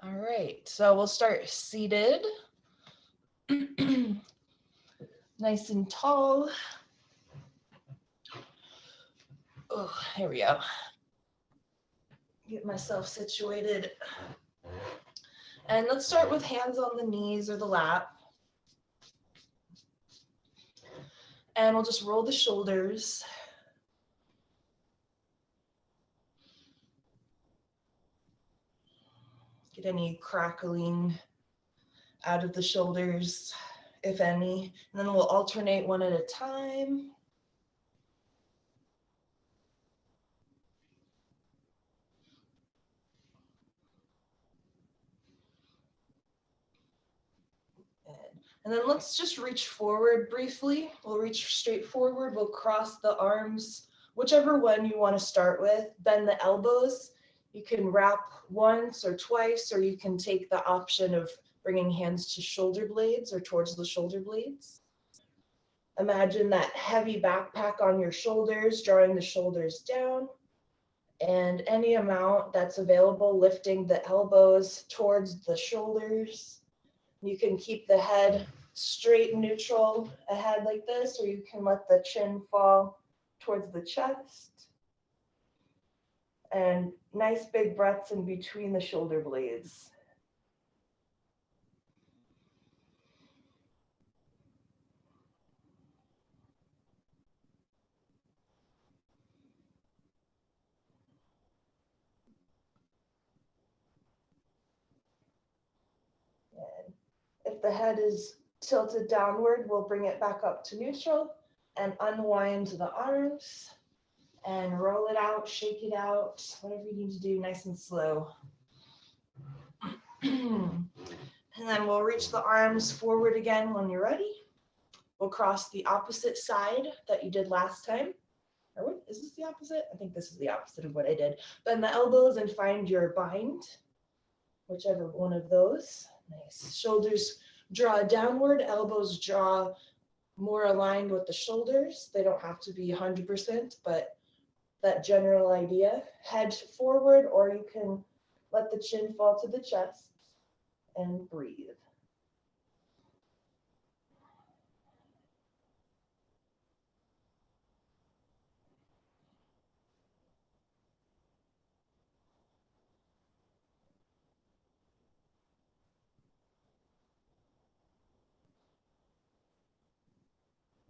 All right, so we'll start seated. Nice and tall. Oh, here we go. Get myself situated. And let's start with hands on the knees or the lap. And we'll just roll the shoulders. Get any crackling out of the shoulders, if any. And then we'll alternate one at a time. And then let's just reach forward briefly. We'll reach straight forward. We'll cross the arms, whichever one you want to start with. Bend the elbows. You can wrap once or twice, or you can take the option of bringing hands to shoulder blades or towards the shoulder blades. Imagine that heavy backpack on your shoulders, drawing the shoulders down, and any amount that's available, lifting the elbows towards the shoulders. You can keep the head straight, neutral ahead like this, or you can let the chin fall towards the chest. And nice big breaths in between the shoulder blades. And if the head is tilted downward, we'll bring it back up to neutral and unwind the arms and roll it out, shake it out, whatever you need to do, nice and slow. And then we'll reach the arms forward again when you're ready. We'll cross the opposite side that you did last time. Or what, is this the opposite? I think this is the opposite of what I did. Bend the elbows and find your bind, whichever one of those. Nice. Shoulders draw downward, elbows draw more aligned with the shoulders. They don't have to be 100%, but that general idea. Head forward, or you can let the chin fall to the chest and breathe.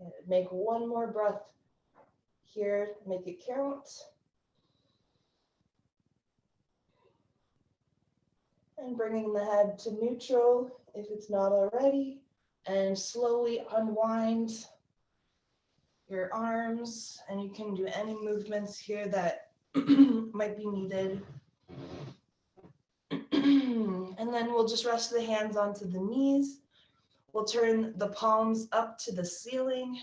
And make one more breath here, make it count. And bringing the head to neutral if it's not already, and slowly unwind your arms, and you can do any movements here that might be needed. And then we'll just rest the hands onto the knees. We'll turn the palms up to the ceiling,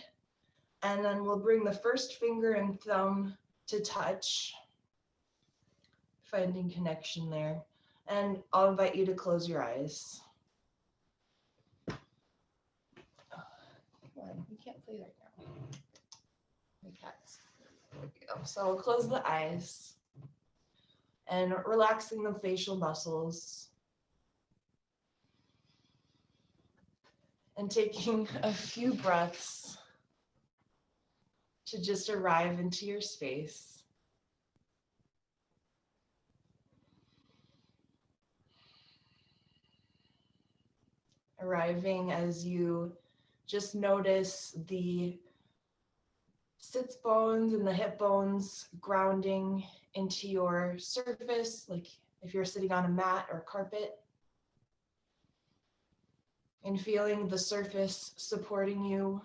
and then we'll bring the first finger and thumb to touch, finding connection there. And I'll invite you to close your eyes. Come on, you can't play right now. Okay. There we go. So we'll close the eyes and relaxing the facial muscles. And taking a few breaths to just arrive into your space. Arriving as you just notice the sits bones and the hip bones grounding into your surface, like if you're sitting on a mat or carpet. And feeling the surface supporting you.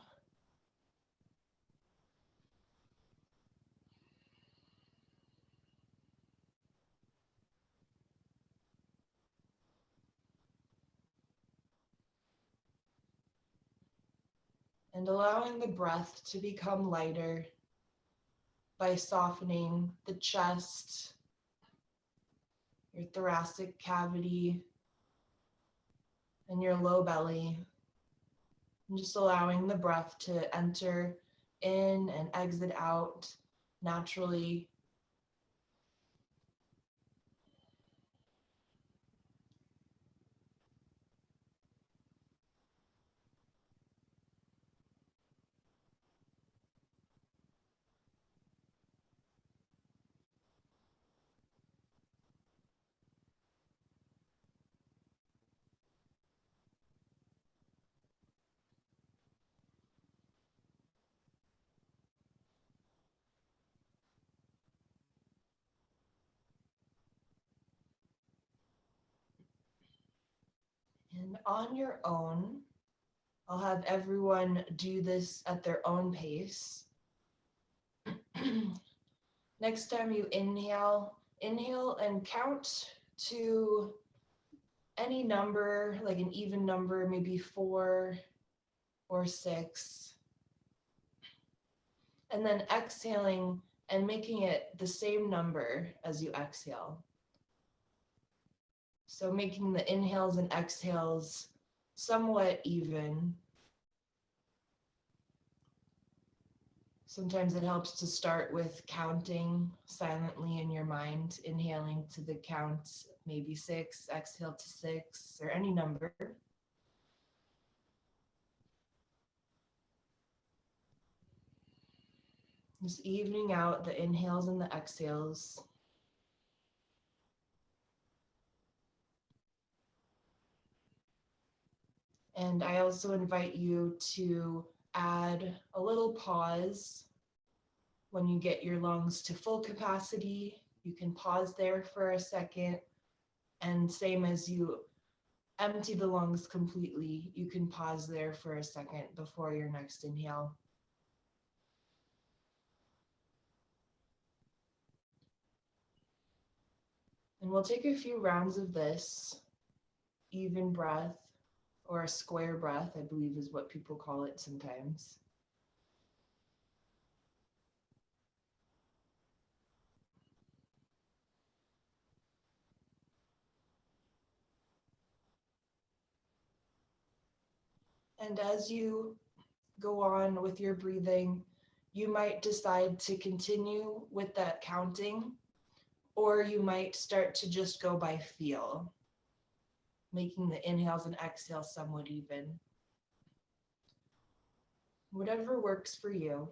And allowing the breath to become lighter by softening the chest, your thoracic cavity, and your low belly. And just allowing the breath to enter in and exit out naturally. on your own, I'll have everyone do this at their own pace. Next time you inhale and count to any number, like an even number, maybe 4 or 6. And then exhaling and making it the same number as you exhale. So making the inhales and exhales somewhat even. Sometimes it helps to start with counting silently in your mind, inhaling to the count, maybe 6, exhale to 6, or any number. Just evening out the inhales and the exhales. And I also invite you to add a little pause when you get your lungs to full capacity. You can pause there for a second, and same as you empty the lungs completely, you can pause there for a second before your next inhale. And we'll take a few rounds of this even breath, or a square breath, I believe is what people call it sometimes. And as you go on with your breathing, you might decide to continue with that counting, or you might start to just go by feel, making the inhales and exhales somewhat even. Whatever works for you.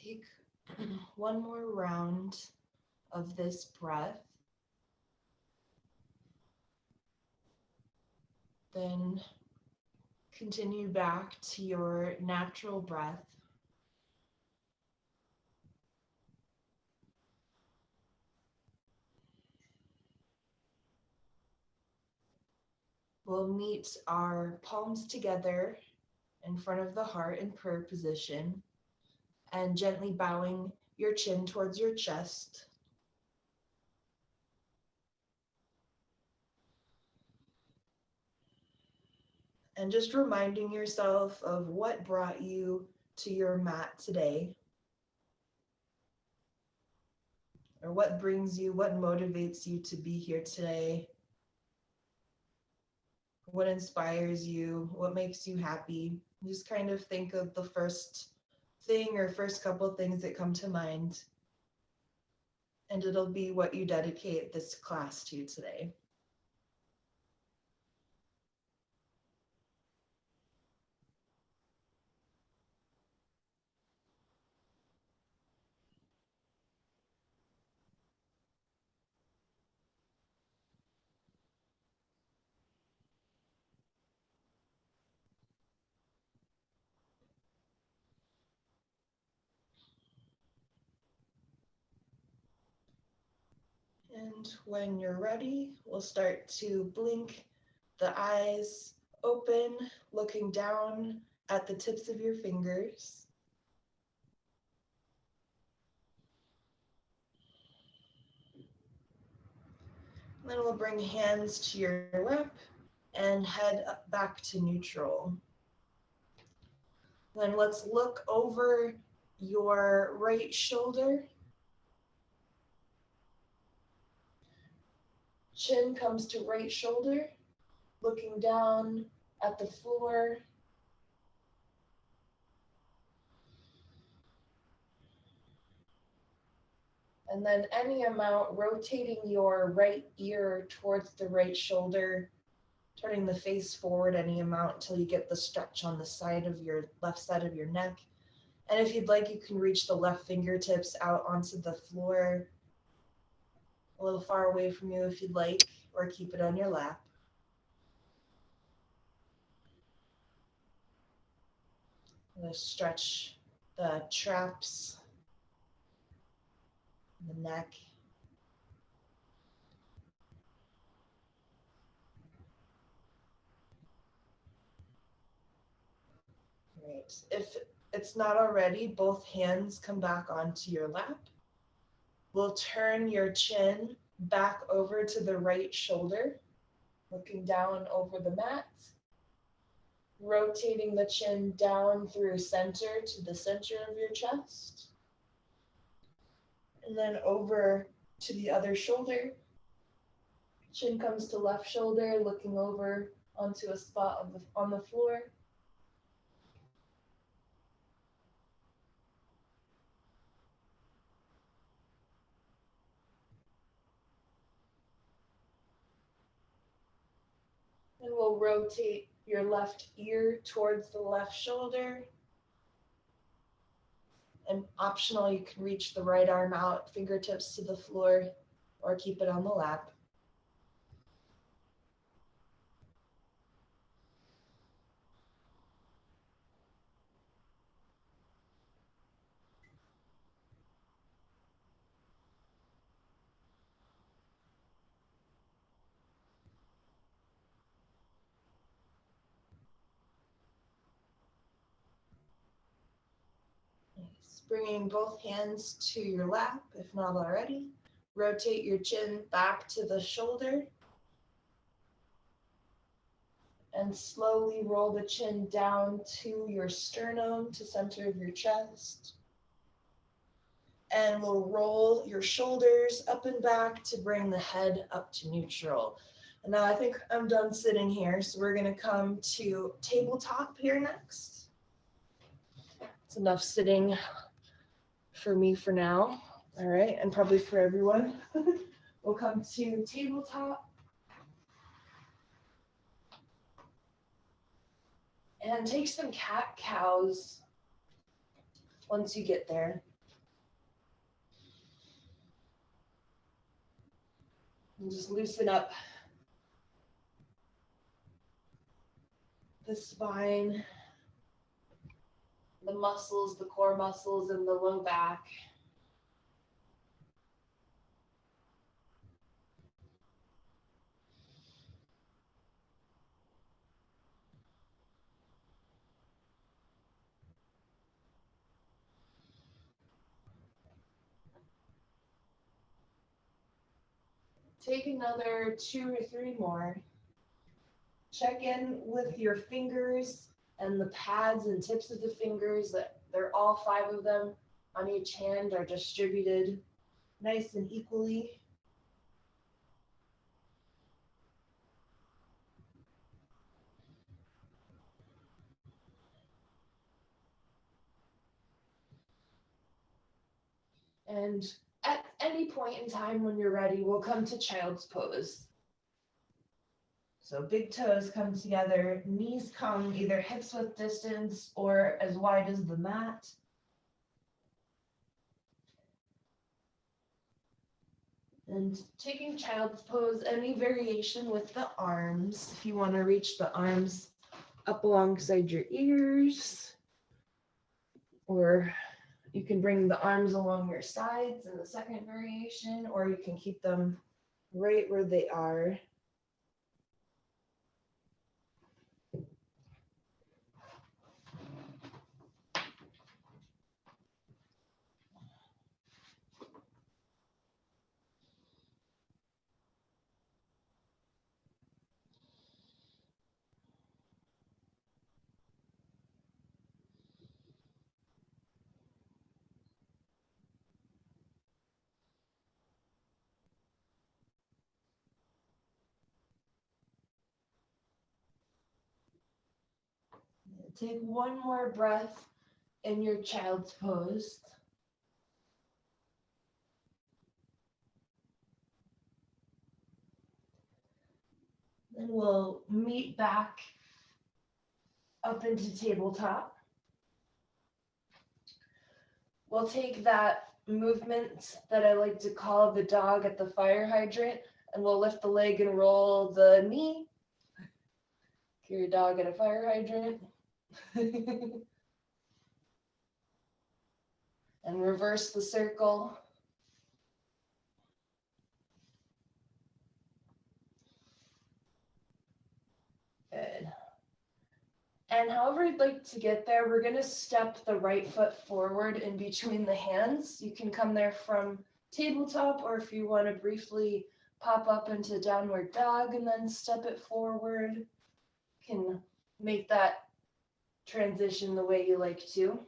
Take one more round of this breath. Then continue back to your natural breath. We'll meet our palms together in front of the heart in prayer position, and gently bowing your chin towards your chest. And just reminding yourself of what brought you to your mat today, or what brings you, what motivates you to be here today, what inspires you, what makes you happy. Just kind of think of the first thing or first couple things that come to mind, and it'll be what you dedicate this class to today. And when you're ready, we'll start to blink the eyes open, looking down at the tips of your fingers. Then we'll bring hands to your lap and head up back to neutral. Then let's look over your right shoulder. Chin comes to right shoulder, looking down at the floor. And then any amount, rotating your right ear towards the right shoulder, turning the face forward any amount until you get the stretch on the side of your left side of your neck. And if you'd like, you can reach the left fingertips out onto the floor, a little far away from you if you'd like, or keep it on your lap. Stretch the traps, the neck. Great. If it's not already, both hands come back onto your lap. We'll turn your chin back over to the right shoulder, looking down over the mat, rotating the chin down through center to the center of your chest, and then over to the other shoulder. Chin comes to left shoulder, looking over onto a spot on the floor. And we'll rotate your left ear towards the left shoulder. And optional, you can reach the right arm out, fingertips to the floor, or keep it on the lap. Nice. Bringing both hands to your lap, if not already. Rotate your chin back to the shoulder. And slowly roll the chin down to your sternum, to center of your chest. And we'll roll your shoulders up and back to bring the head up to neutral. And now I think I'm done sitting here, so we're gonna come to tabletop here next. It's enough sitting for me for now, all right, and probably for everyone. We'll come to tabletop. And take some cat-cows once you get there. And just loosen up the spine, the muscles, the core muscles, and the low back. Take another 2 or 3 more. Check in with your fingers and the pads and tips of the fingers, that they're all 5 of them on each hand are distributed nice and equally. And at any point in time when you're ready, we'll come to child's pose. So big toes come together, knees come either hips width distance or as wide as the mat. And taking child's pose, any variation with the arms. If you want to reach the arms up alongside your ears, or you can bring the arms along your sides in the second variation, or you can keep them right where they are. Take one more breath in your child's pose. Then we'll meet back up into tabletop. We'll take that movement that I like to call the dog at the fire hydrant, and we'll lift the leg and roll the knee. Your dog at a fire hydrant. And reverse the circle. Good. And however you'd like to get there, we're going to step the right foot forward in between the hands. You can come there from tabletop, or if you want to briefly pop up into downward dog and then step it forward, you can make that transition the way you like to.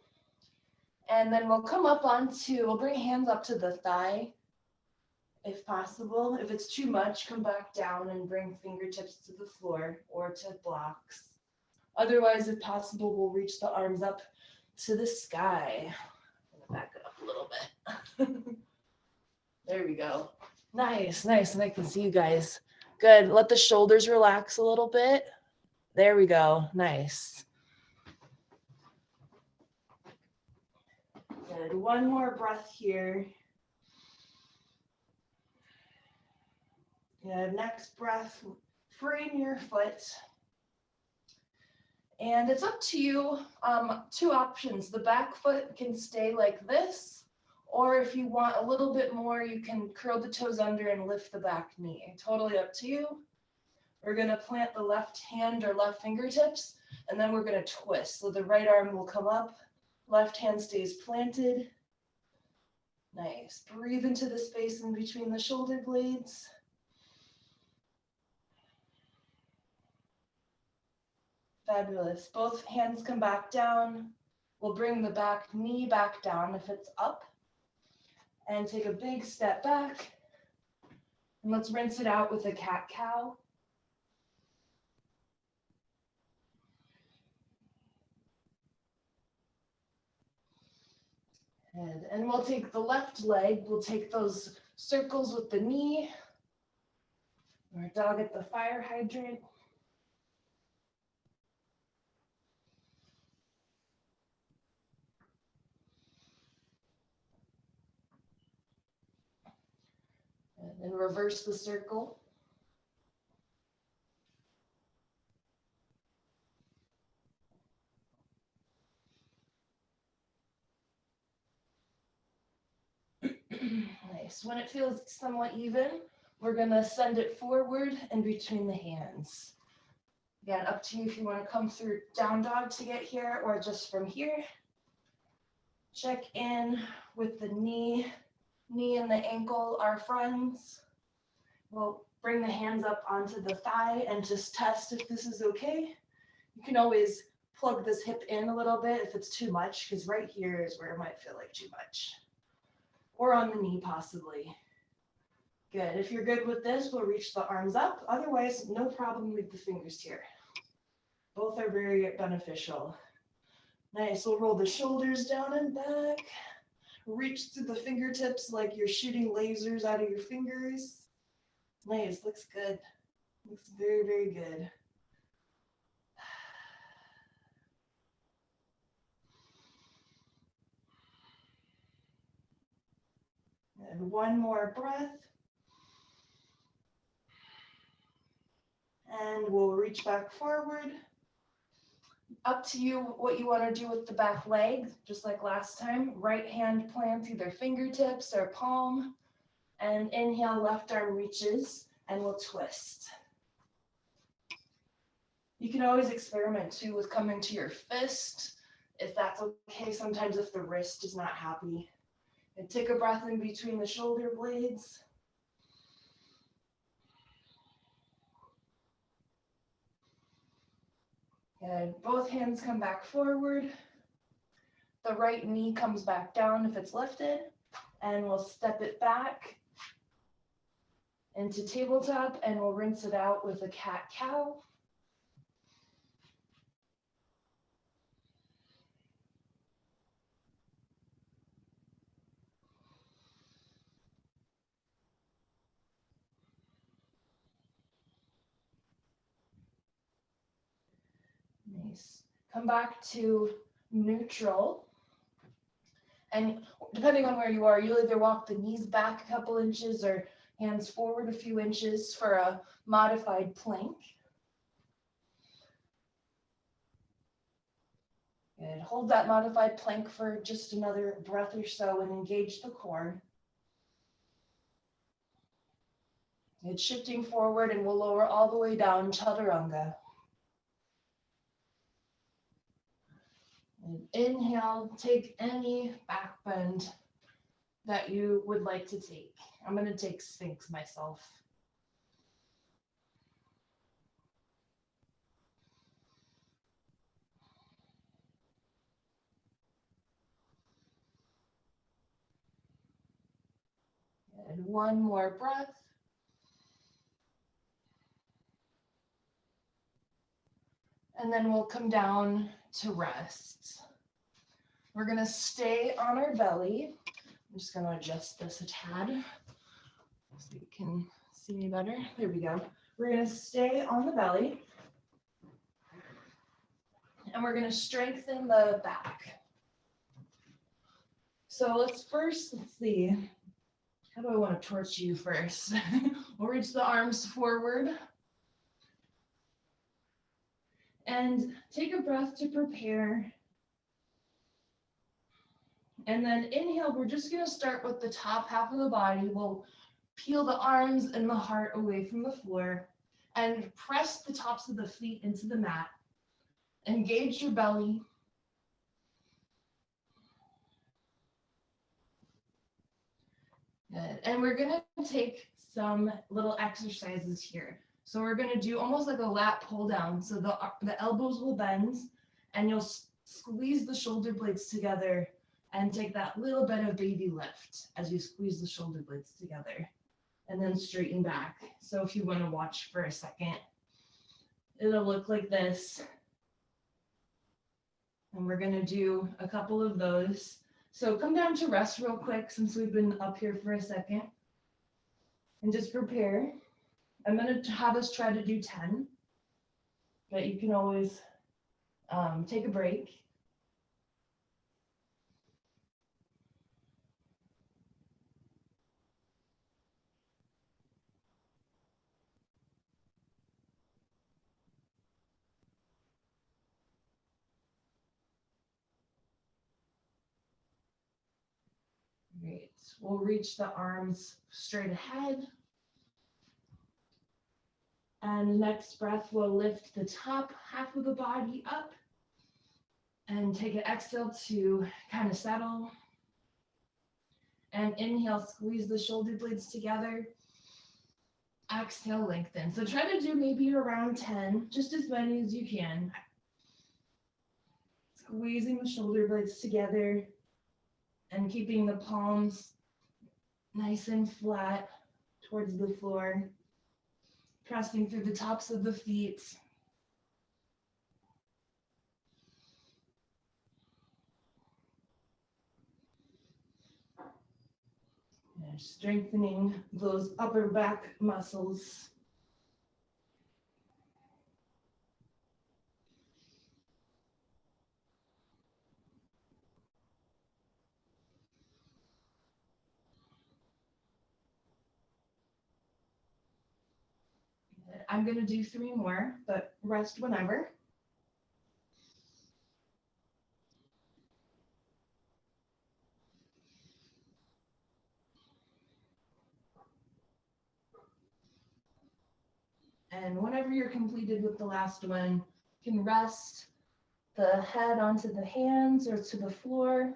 And then we'll come up we'll bring hands up to the thigh, if possible. If it's too much, come back down and bring fingertips to the floor or to blocks. Otherwise, if possible, we'll reach the arms up to the sky. I'm gonna back it up a little bit. There we go. Nice, nice, and I can see you guys. Good, let the shoulders relax a little bit. There we go, nice. Good, one more breath here. Good, next breath, frame your foot. And it's up to you, two options. The back foot can stay like this, or if you want a little bit more, you can curl the toes under and lift the back knee. Totally up to you. We're gonna plant the left hand or left fingertips, and then we're gonna twist. So the right arm will come up, left hand stays planted. Nice, breathe into the space in between the shoulder blades. Fabulous. Both hands come back down. We'll bring the back knee back down if it's up. And take a big step back. And let's rinse it out with a cat-cow. And we'll take the left leg. We'll take those circles with the knee. Or dog at the fire hydrant. And reverse the circle. Nice. When it feels somewhat even, we're going to send it forward and between the hands. Again, up to you if you want to come through down dog to get here or just from here. Check in with the knee. Knee and the ankle are friends. We'll bring the hands up onto the thigh and just test if this is okay. You can always plug this hip in a little bit if it's too much, because right here is where it might feel like too much. Or on the knee possibly. Good. If you're good with this, we'll reach the arms up. Otherwise, no problem with the fingers here. Both are very beneficial. Nice. We'll roll the shoulders down and back. reach through the fingertips like you're shooting lasers out of your fingers. Nice, looks good. Looks very, very good. And one more breath. And we'll reach back forward. Up to you what you want to do with the back leg, just like last time. Right hand plants either fingertips or palm. And inhale, left arm reaches, and we'll twist. You can always experiment too with coming to your fist, if that's okay. Sometimes if the wrist is not happy. And take a breath in between the shoulder blades. Good. Both hands come back forward. The right knee comes back down if it's lifted, and we'll step it back into tabletop, and we'll rinse it out with a cat-cow. Nice. Come back to neutral. And depending on where you are, you'll either walk the knees back a couple inches or hands forward a few inches for a modified plank. Good. Hold that modified plank for just another breath or so and engage the core. It's shifting forward, and we'll lower all the way down, chaturanga. And inhale, take any back bend that you would like to take. I'm going to take Sphinx myself. And one more breath. And then we'll come down to rest. We're going to stay on our belly. I'm just going to adjust this a tad so you can see me better. There we go. We're going to stay on the belly. And we're going to strengthen the back. So let's see. How do I want to torch you first? We'll reach the arms forward. And take a breath to prepare. And then inhale, we're just going to start with the top half of the body. We'll peel the arms and the heart away from the floor and press the tops of the feet into the mat. Engage your belly. Good. And we're going to take some little exercises here. So we're going to do almost like a lat pull down. So the elbows will bend, and you'll squeeze the shoulder blades together and take that little bit of baby lift as you squeeze the shoulder blades together, and then straighten back. So if you want to watch for a second, it'll look like this. And we're going to do a couple of those. So come down to rest real quick since we've been up here for a second. And just prepare. I'm going to have us try to do 10, but you can always take a break. Great. We'll reach the arms straight ahead. And next breath, we'll lift the top half of the body up and take an exhale to kind of settle. And inhale, squeeze the shoulder blades together. Exhale, lengthen. So try to do maybe around 10, just as many as you can. Squeezing the shoulder blades together and keeping the palms nice and flat towards the floor. Pressing through the tops of the feet. Strengthening those upper back muscles. I'm going to do 3 more, but rest whenever. And whenever you're completed with the last one, you can rest the head onto the hands or to the floor.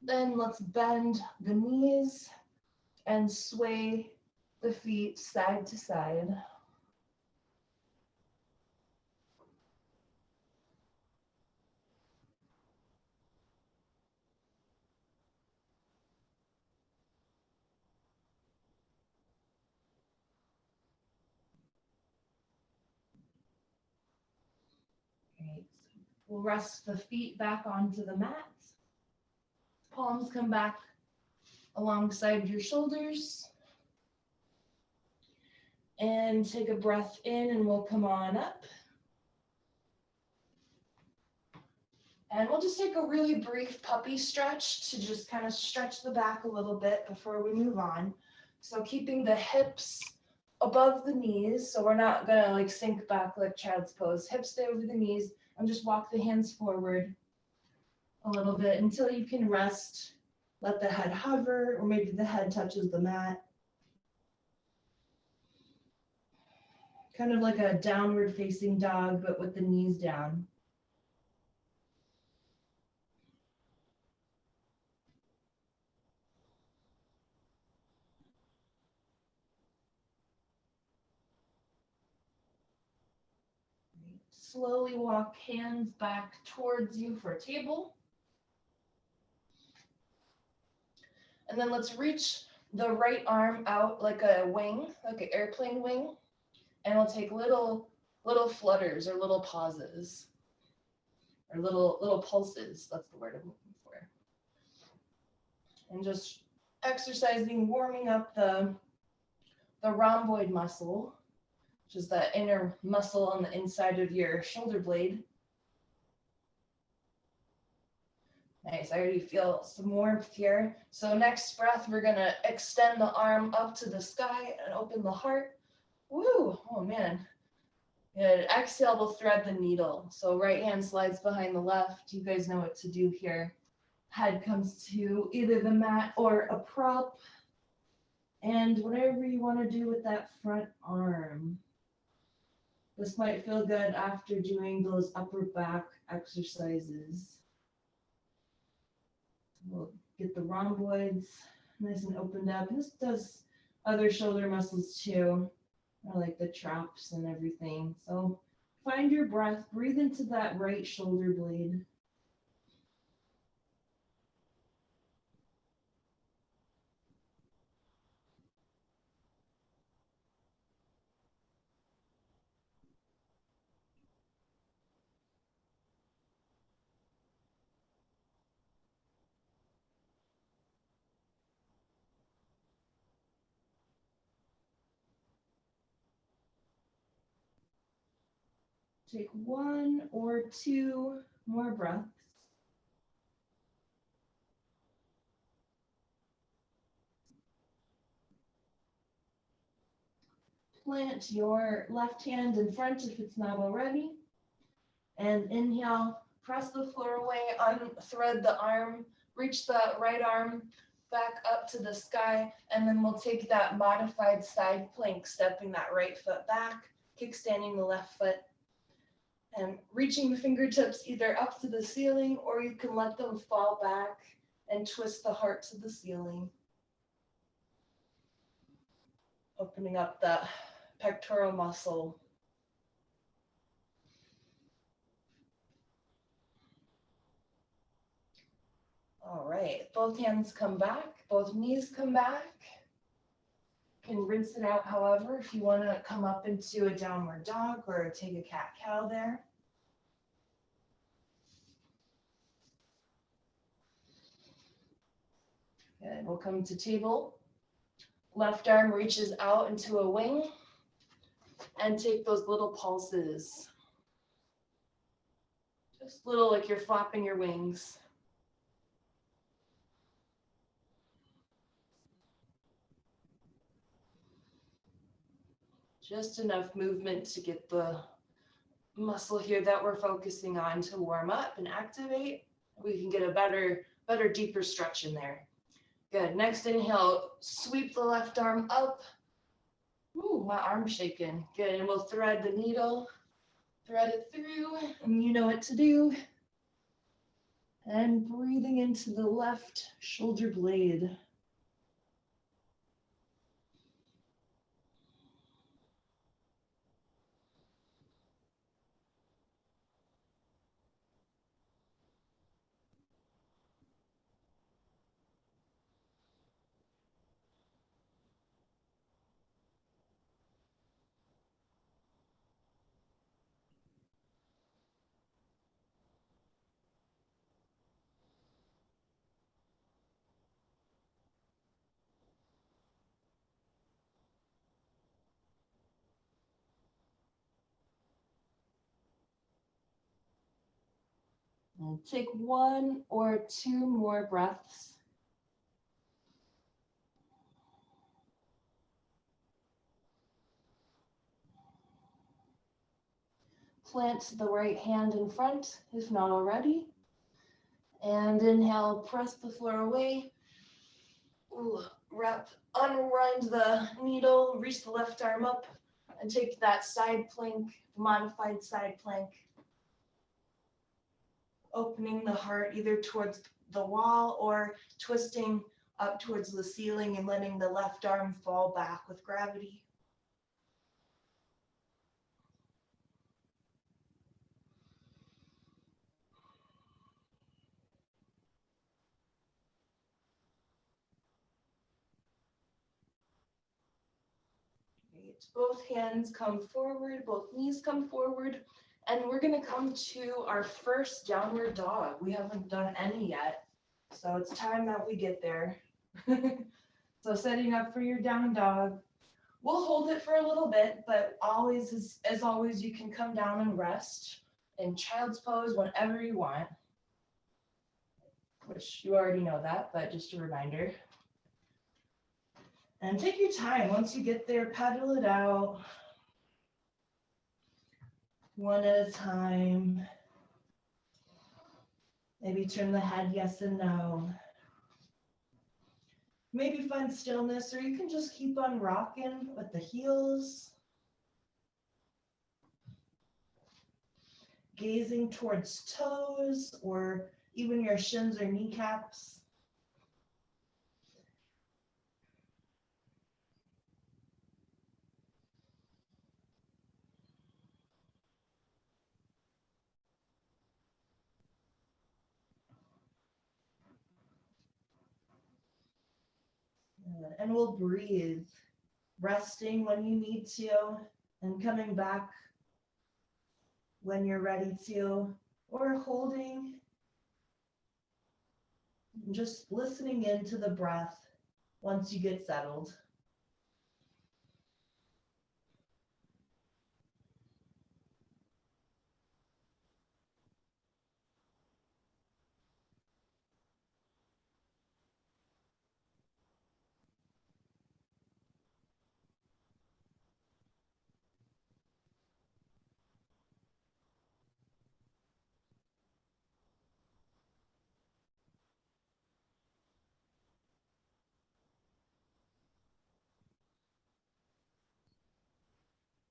Then let's bend the knees and sway the feet side to side. Great. We'll rest the feet back onto the mat. Palms come back alongside your shoulders. And take a breath in and we'll come on up. And we'll just take a really brief puppy stretch to just kind of stretch the back a little bit before we move on. So keeping the hips above the knees, so we're not gonna like sink back like child's pose. Hips stay over the knees and just walk the hands forward a little bit until you can rest. Let the head hover, or maybe the head touches the mat. Kind of like a downward facing dog, but with the knees down. Slowly walk hands back towards you for a table. And then let's reach the right arm out like a wing, like an airplane wing. And we'll take little flutters or little pauses or little pulses. That's the word I'm looking for. And just exercising, warming up the rhomboid muscle, which is the inner muscle on the inside of your shoulder blade. Nice, I already feel some warmth here. So next breath, we're gonna extend the arm up to the sky and open the heart. Woo, oh man. Good, exhale, we'll thread the needle. So right hand slides behind the left. You guys know what to do here. Head comes to either the mat or a prop. And whatever you wanna do with that front arm. This might feel good after doing those upper back exercises. We'll get the rhomboids nice and opened up. This does other shoulder muscles too, or like the traps and everything. So find your breath, breathe into that right shoulder blade. Take 1 or 2 more breaths. Plant your left hand in front if it's not already. And inhale, press the floor away, unthread the arm, reach the right arm back up to the sky, and then we'll take that modified side plank, stepping that right foot back, kickstanding the left foot, and reaching the fingertips either up to the ceiling, or you can let them fall back and twist the heart to the ceiling. Opening up the pectoral muscle. All right, both hands come back, both knees come back. You can rinse it out, however, if you want to come up into a downward dog or take a cat-cow there. Good. We'll come to table. Left arm reaches out into a wing and take those little pulses. Just little, like you're flapping your wings. Just enough movement to get the muscle here that we're focusing on to warm up and activate. We can get a better, deeper stretch in there. Good. Next inhale, sweep the left arm up. Ooh, my arm's shaking. Good. And we'll thread the needle, thread it through, and you know what to do. And breathing into the left shoulder blade. And take 1 or 2 more breaths. Plant the right hand in front, if not already. And inhale, press the floor away. Ooh, unwind the needle, reach the left arm up, and take that side plank, modified side plank. Opening the heart either towards the wall or twisting up towards the ceiling and letting the left arm fall back with gravity. Great. Both hands come forward, both knees come forward, and we're going to come to our first downward dog. We haven't done any yet, so it's time that we get there. So setting up for your down dog. We'll hold it for a little bit, but always, as always, you can come down and rest in child's pose whenever you want, which you already know that, but just a reminder. And take your time. Once you get there, pedal it out one at a time. Maybe turn the head yes and no. Maybe find stillness, or you can just keep on rocking with the heels. Gazing towards toes or even your shins or kneecaps. And we'll breathe, resting when you need to, and coming back when you're ready to, or holding, and just listening into the breath once you get settled.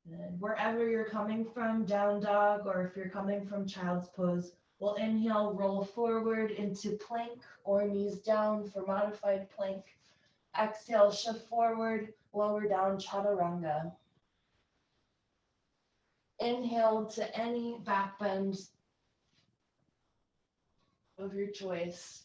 And wherever you're coming from, down dog, or if you're coming from child's pose, we'll inhale, roll forward into plank or knees down for modified plank. Exhale, shift forward, lower down, chaturanga. Inhale to any back bend of your choice.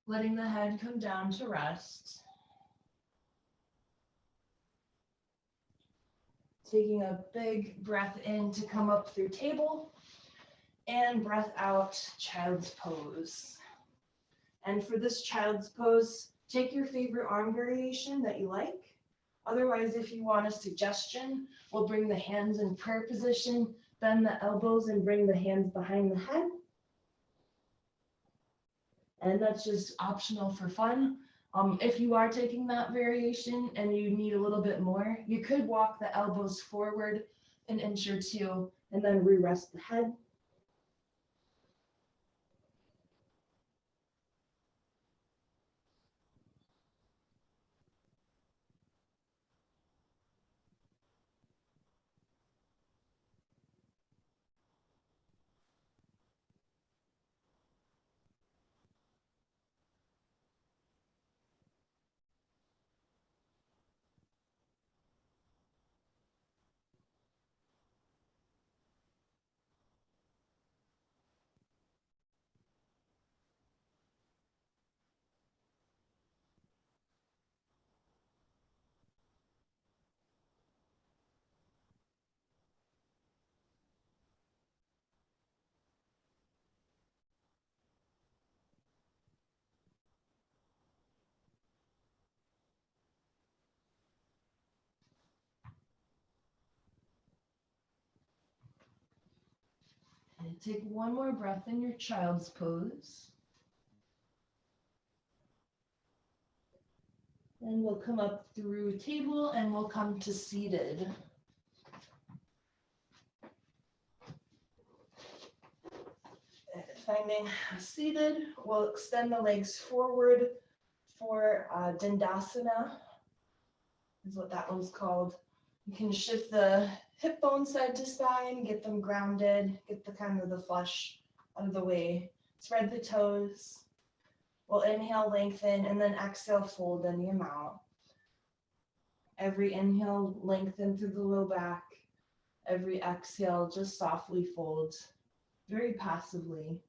letting the head come down to rest. Taking a big breath in to come up through table, and breath out, child's pose. And for this child's pose, take your favorite arm variation that you like. Otherwise, if you want a suggestion, we'll bring the hands in prayer position, bend the elbows and bring the hands behind the head. And that's just optional for fun. If you are taking that variation and you need a little bit more, you could walk the elbows forward an inch or two and then re-rest the head. And take one more breath in your child's pose. And we'll come up through table and we'll come to seated. Finding seated, we'll extend the legs forward for Dandasana, is what that one's called. You can shift the hip bone side to side, get them grounded, get the kind of the flesh out of the way. Spread the toes. We'll inhale, lengthen, and then exhale, fold any amount. Every inhale, lengthen through the low back. Every exhale, just softly fold, very passively.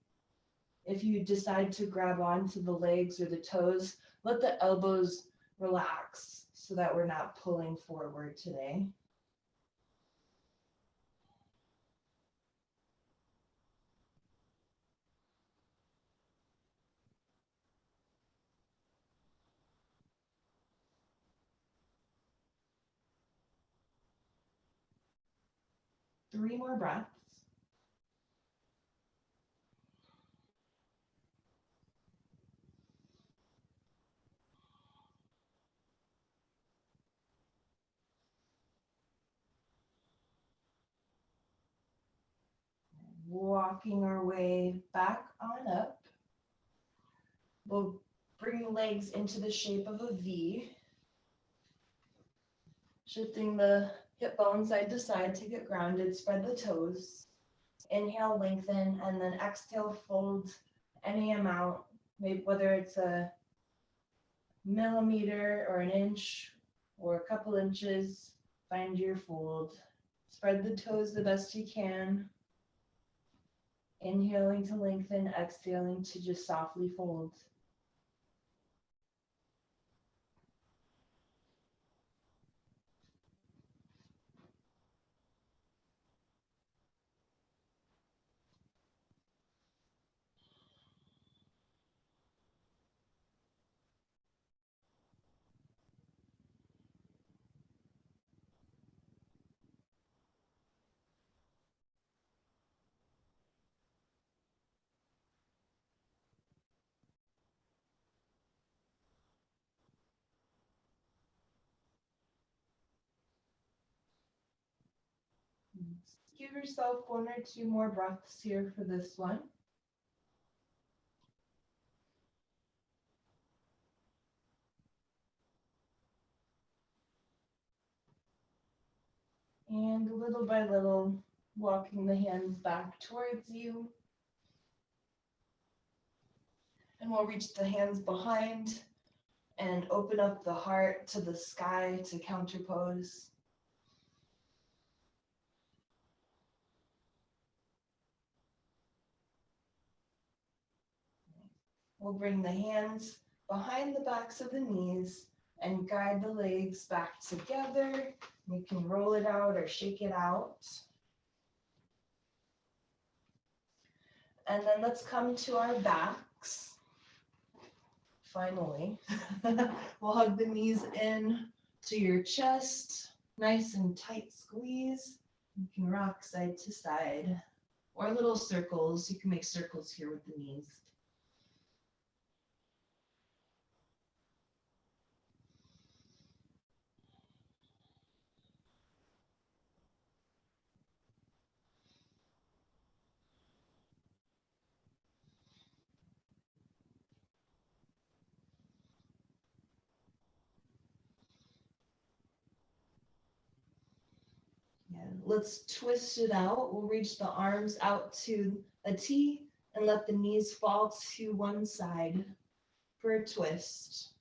If you decide to grab onto the legs or the toes, let the elbows relax so that we're not pulling forward today. Three more breaths. Walking our way back on up. We'll bring the legs into the shape of a V. Shifting the hip bone side to side to get grounded, spread the toes. Inhale, lengthen, and then exhale, fold any amount, maybe whether it's a millimeter or an inch or a couple inches, find your fold. Spread the toes the best you can. Inhaling to lengthen, exhaling to just softly fold. Give yourself one or two more breaths here for this one. And little by little, walking the hands back towards you. And we'll reach the hands behind and open up the heart to the sky to counter pose. We'll bring the hands behind the backs of the knees and guide the legs back together. You can roll it out or shake it out. And then let's come to our backs. Finally, we'll hug the knees in to your chest, nice and tight squeeze. You can rock side to side or little circles. You can make circles here with the knees. And let's twist it out. We'll reach the arms out to a T and let the knees fall to one side for a twist.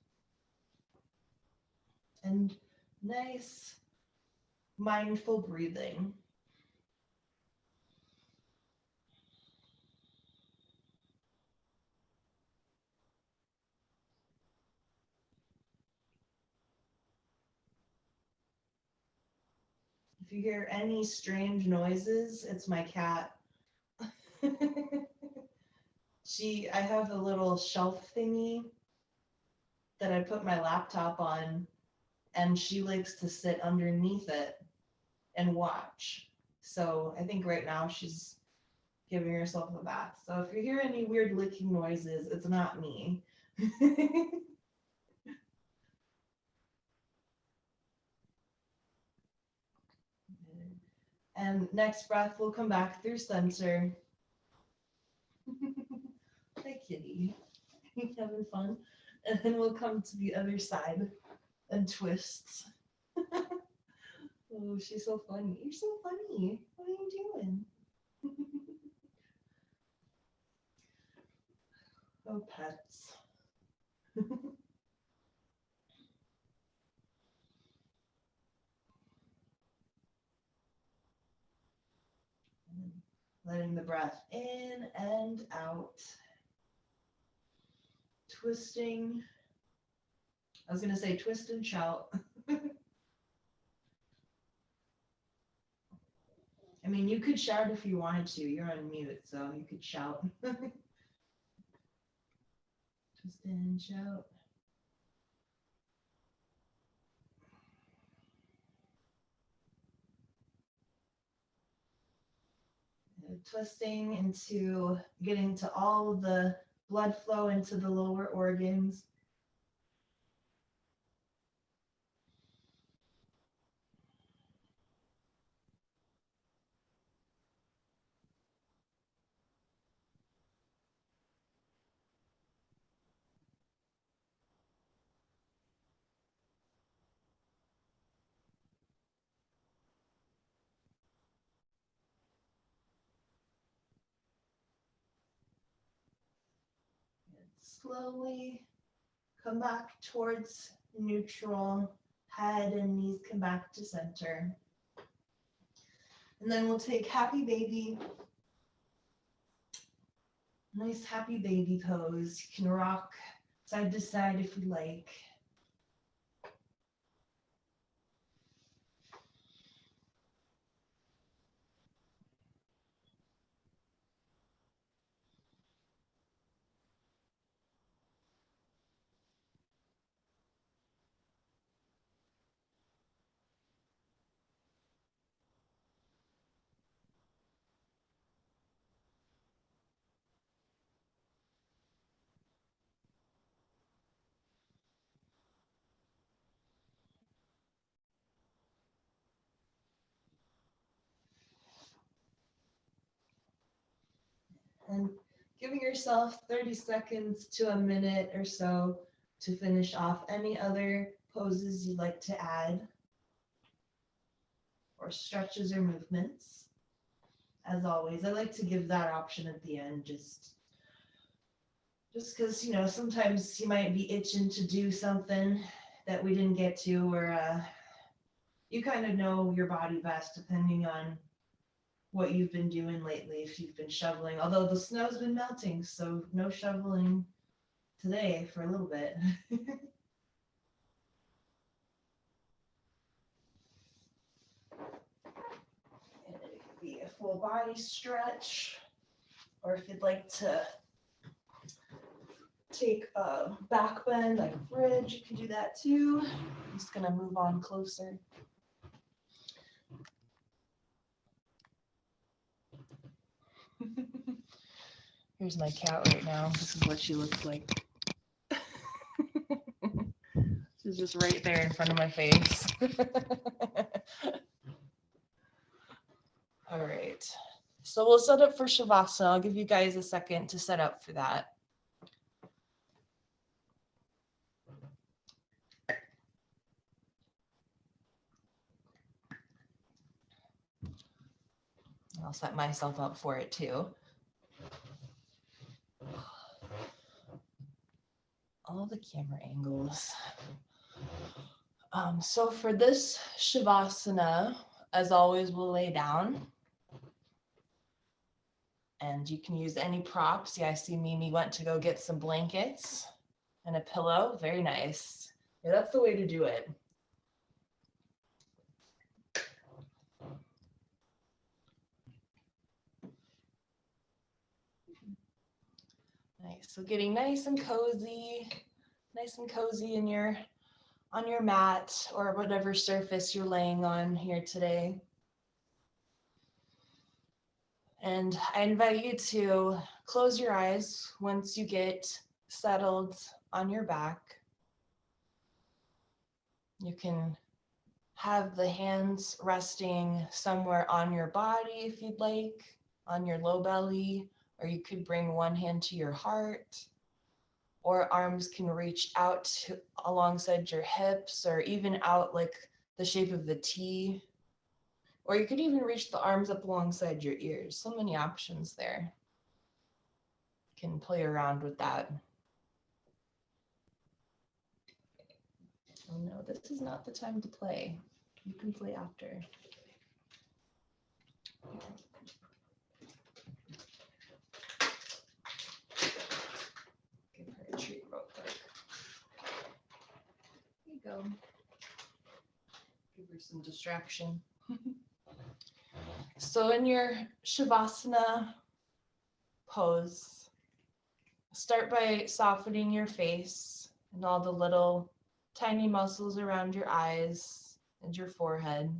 And nice, mindful breathing. If you hear any strange noises, it's my cat. I have a little shelf thingy that I put my laptop on, and she likes to sit underneath it and watch. So I think right now she's giving herself a bath. So if you hear any weird licking noises, it's not me. And next breath, we'll come back through center. Hi, kitty. Having fun. And then we'll come to the other side and twist. Oh, she's so funny. You're so funny. What are you doing? Oh, pets. Letting the breath in and out. Twisting. I was going to say twist and shout. I mean, you could shout if you wanted to. You're on mute, so you could shout. Twist and shout. Twisting into getting to all of the blood flow into the lower organs. Slowly come back towards neutral. Head and knees come back to center. And then we'll take happy baby. Nice happy baby pose. You can rock side to side if you like. And giving yourself 30 seconds to a minute or so to finish off any other poses you'd like to add or stretches or movements. As always, I like to give that option at the end just because, sometimes you might be itching to do something that we didn't get to, or you kind of know your body best depending on what you've been doing lately, if you've been shoveling, although the snow's been melting, so no shoveling today for a little bit. And it could be a full body stretch, or if you'd like to take a back bend like a bridge, you can do that too. I'm just gonna move on closer. Here's my cat right now. This is what she looks like. She's just right there in front of my face. All right. So we'll set up for shavasana. I'll give you guys a second to set up for that. I'll set myself up for it too. All the camera angles. So for this shavasana, as always, we'll lay down. And you can use any props. Yeah, I see Mimi went to go get some blankets and a pillow. Very nice. Yeah, that's the way to do it. Nice. So getting nice and cozy in on your mat or whatever surface you're laying on here today. And I invite you to close your eyes once you get settled on your back. You can have the hands resting somewhere on your body if you'd like, on your low belly, or you could bring one hand to your heart, or arms can reach out alongside your hips or even out like the shape of the T. Or you could even reach the arms up alongside your ears. So many options there. You can play around with that. Oh no, this is not the time to play. You can play after. Give her a treat real quick. Here you go. Give her some distraction. So in your shavasana pose, start by softening your face and all the little tiny muscles around your eyes and your forehead.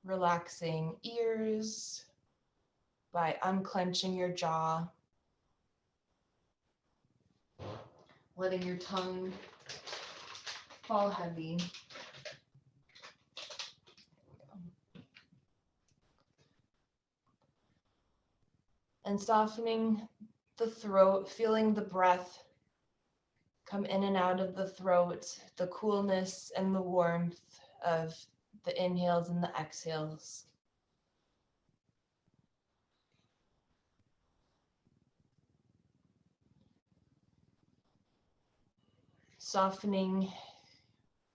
Relaxing ears by unclenching your jaw. Letting your tongue fall heavy. And softening the throat, feeling the breath come in and out of the throat, the coolness and the warmth of the inhales and the exhales. Softening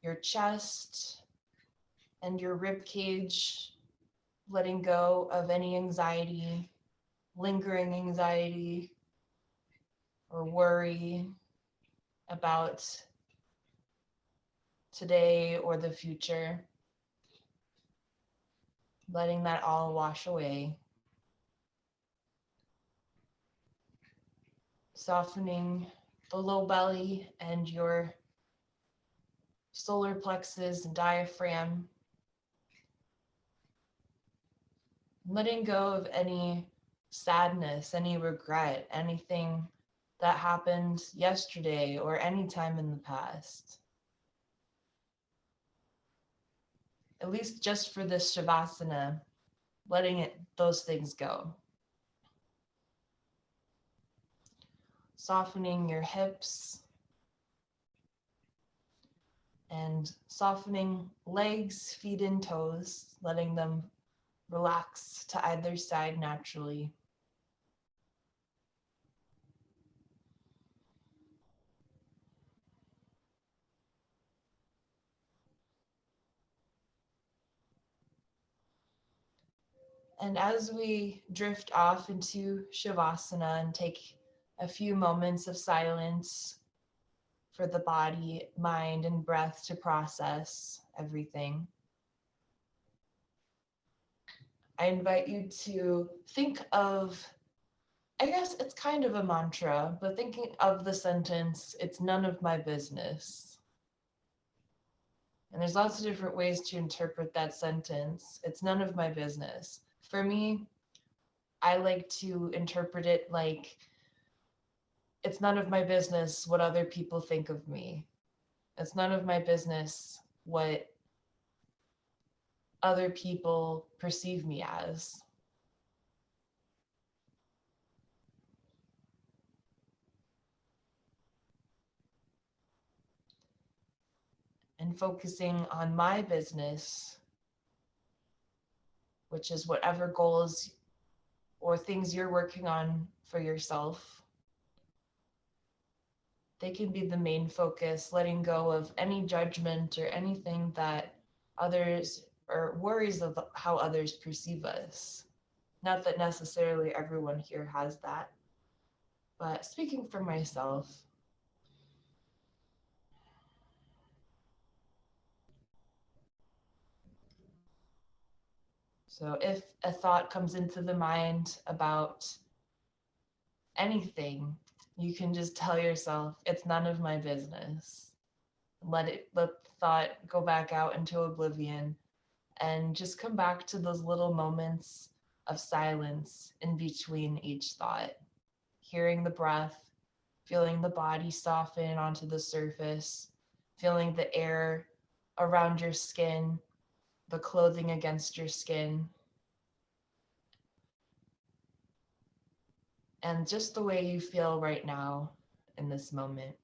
your chest and your rib cage, letting go of any anxiety, lingering anxiety or worry about today or the future. Letting that all wash away. Softening the low belly and your solar plexus and diaphragm. Letting go of any sadness, any regret, anything that happened yesterday or any time in the past. At least just for this shavasana, letting those things go. Softening your hips and softening legs, feet, and toes, letting them relax to either side naturally. And as we drift off into shavasana and take a few moments of silence for the body, mind, and breath to process everything, I invite you to think of, I guess it's kind of a mantra, but thinking of the sentence, "It's none of my business." And there's lots of different ways to interpret that sentence. It's none of my business. For me, I like to interpret it like it's none of my business what other people think of me. It's none of my business what other people perceive me as. And focusing on my business, which is whatever goals or things you're working on for yourself, they can be the main focus, letting go of any judgment or anything that others or worries of how others perceive us. Not that necessarily everyone here has that, but speaking for myself, so if a thought comes into the mind about anything, you can just tell yourself, it's none of my business. Let the thought go back out into oblivion and just come back to those little moments of silence in between each thought. Hearing the breath, feeling the body soften onto the surface, feeling the air around your skin, the clothing against your skin, and just the way you feel right now in this moment.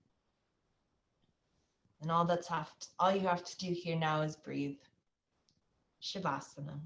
And all you have to do here now is breathe. Shavasana.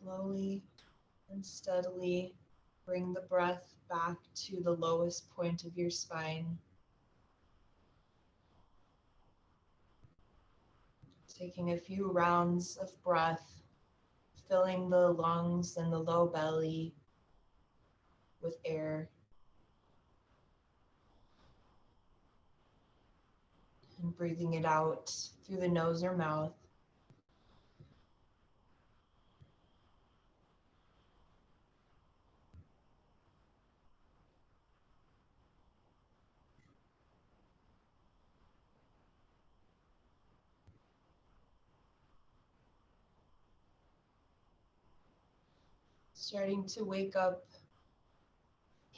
Slowly and steadily bring the breath back to the lowest point of your spine. Taking a few rounds of breath, filling the lungs and the low belly with air. And breathing it out through the nose or mouth. Starting to wake up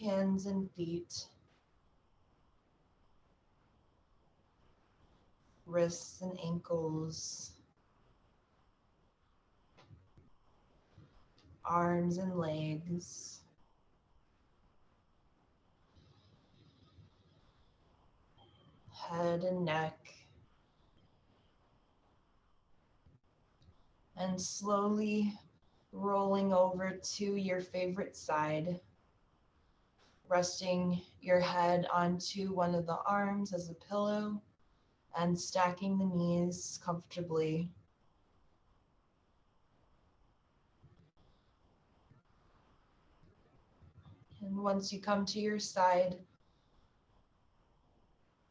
hands and feet, wrists and ankles, arms and legs, head and neck, and slowly rolling over to your favorite side, resting your head onto one of the arms as a pillow and stacking the knees comfortably. And once you come to your side,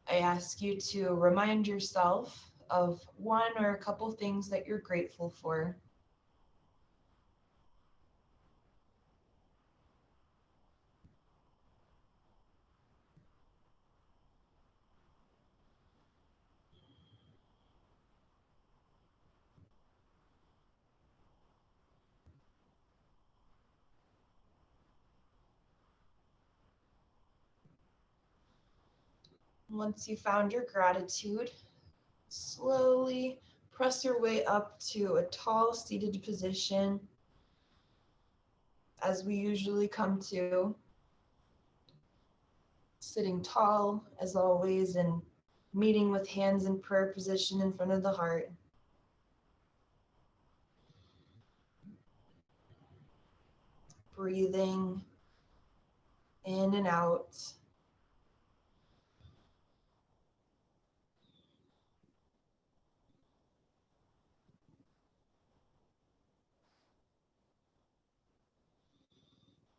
I ask you to remind yourself of one or a couple things that you're grateful for. Once you found your gratitude, slowly press your way up to a tall seated position as we usually come to. Sitting tall as always and meeting with hands in prayer position in front of the heart. Breathing in and out.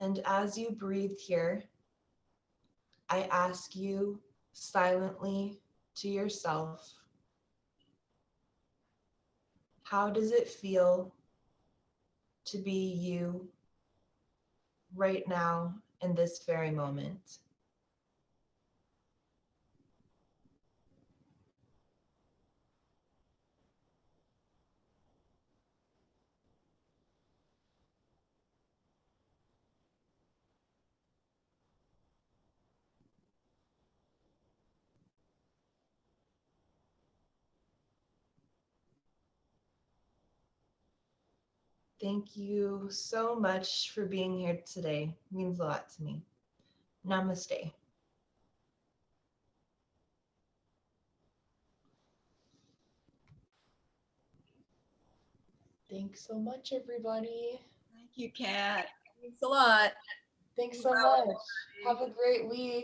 And as you breathe here, I ask you silently to yourself, how does it feel to be you right now in this very moment? Thank you so much for being here today. It means a lot to me. Namaste. Thanks so much, everybody. Thank you, Kat. Thanks a lot. Thanks so much. Have a great week.